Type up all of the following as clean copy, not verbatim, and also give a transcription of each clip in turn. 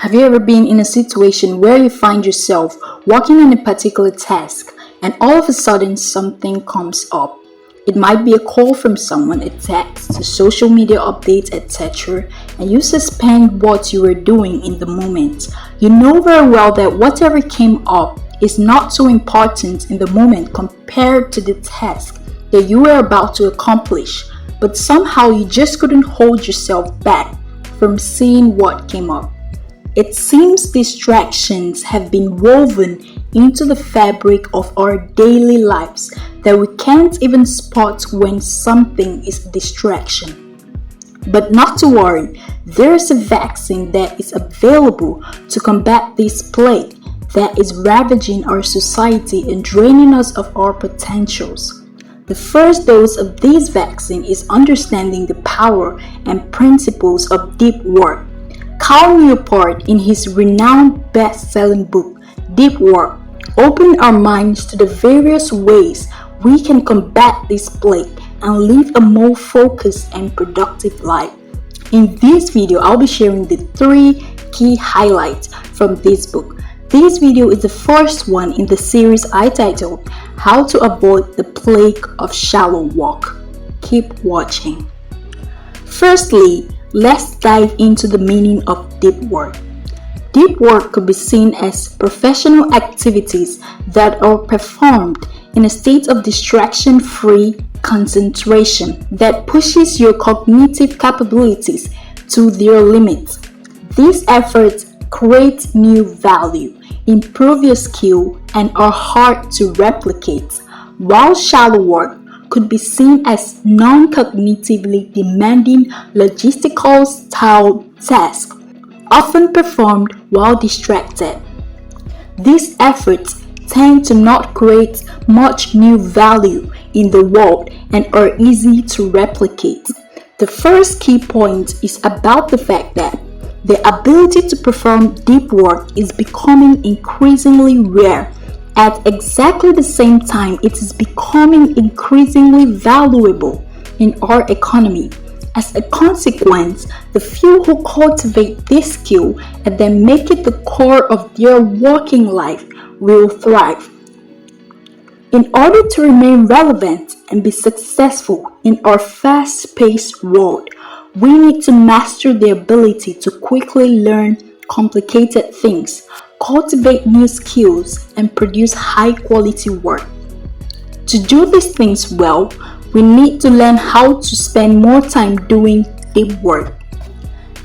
Have you ever been in a situation where you find yourself working on a particular task and all of a sudden something comes up? It might be a call from someone, a text, a social media update, etc., and you suspend what you were doing in the moment. You know very well that whatever came up is not so important in the moment compared to the task that you were about to accomplish, but somehow you just couldn't hold yourself back from seeing what came up. It seems distractions have been woven into the fabric of our daily lives that we can't even spot when something is a distraction. But not to worry, there is a vaccine that is available to combat this plague that is ravaging our society and draining us of our potentials. The first dose of this vaccine is understanding the power and principles of deep work. Cal Newport, in his renowned best-selling book, Deep Work, opened our minds to the various ways we can combat this plague and live a more focused and productive life. In this video, I'll be sharing the 3 key highlights from this book. This video is the first one in the series I titled, How to Avoid the Plague of Shallow Work. Keep watching. Firstly, let's dive into the meaning of deep work. Deep work could be seen as professional activities that are performed in a state of distraction-free concentration that pushes your cognitive capabilities to their limits. These efforts create new value, improve your skill, and are hard to replicate, while shallow work could be seen as non-cognitively demanding logistical style tasks, often performed while distracted. These efforts tend to not create much new value in the world and are easy to replicate. The first key point is about the fact that the ability to perform deep work is becoming increasingly rare. At exactly the same time, it is becoming increasingly valuable in our economy. As a consequence, the few who cultivate this skill and then make it the core of their working life will thrive. In order to remain relevant and be successful in our fast-paced world, we need to master the ability to quickly learn complicated things, cultivate new skills, and produce high-quality work. To do these things well, we need to learn how to spend more time doing deep work.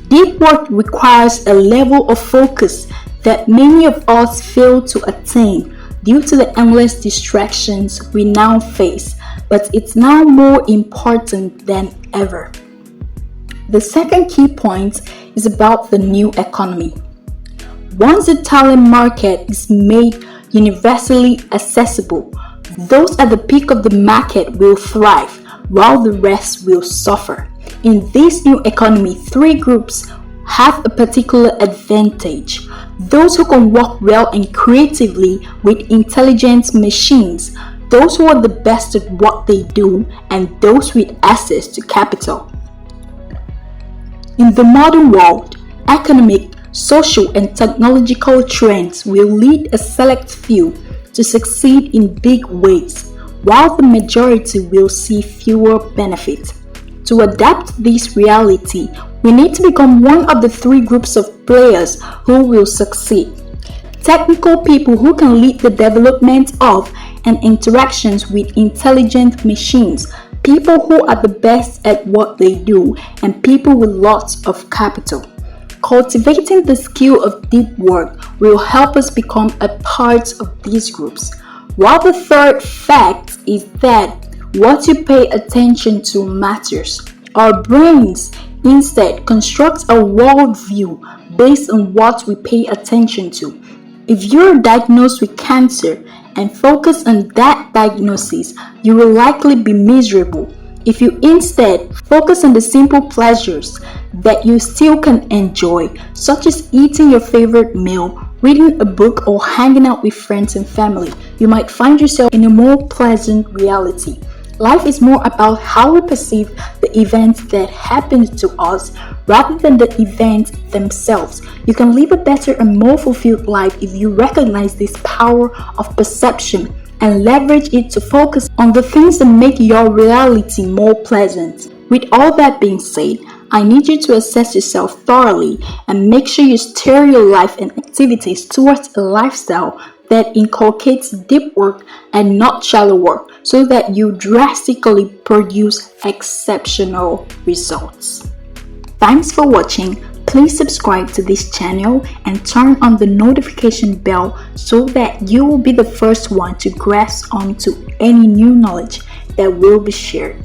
Deep work requires a level of focus that many of us fail to attain due to the endless distractions we now face, but it's now more important than ever. The second key point is about the new economy. Once the talent market is made universally accessible, those at the peak of the market will thrive, while the rest will suffer. In this new economy, 3 groups have a particular advantage. Those who can work well and creatively with intelligent machines, those who are the best at what they do, and those with access to capital. In the modern world, economic, social, and technological trends will lead a select few to succeed in big ways, while the majority will see fewer benefits. To adapt this reality, we need to become one of the 3 groups of players who will succeed. Technical people who can lead the development of and interactions with intelligent machines, people who are the best at what they do, and people with lots of capital. Cultivating the skill of deep work will help us become a part of these groups. While the third fact is that what you pay attention to matters. Our brains instead construct a worldview based on what we pay attention to. If you're diagnosed with cancer and focus on that diagnosis, you will likely be miserable. If you instead focus on the simple pleasures that you still can enjoy, such as eating your favorite meal, reading a book, or hanging out with friends and family, you might find yourself in a more pleasant reality. Life is more about how we perceive the events that happen to us rather than the events themselves. You can live a better and more fulfilled life if you recognize this power of perception and leverage it to focus on the things that make your reality more pleasant. With all that being said, I need you to assess yourself thoroughly and make sure you steer your life and activities towards a lifestyle that inculcates deep work and not shallow work so that you drastically produce exceptional results. Thanks for watching. Please subscribe to this channel and turn on the notification bell so that you will be the first one to grasp onto any new knowledge that will be shared.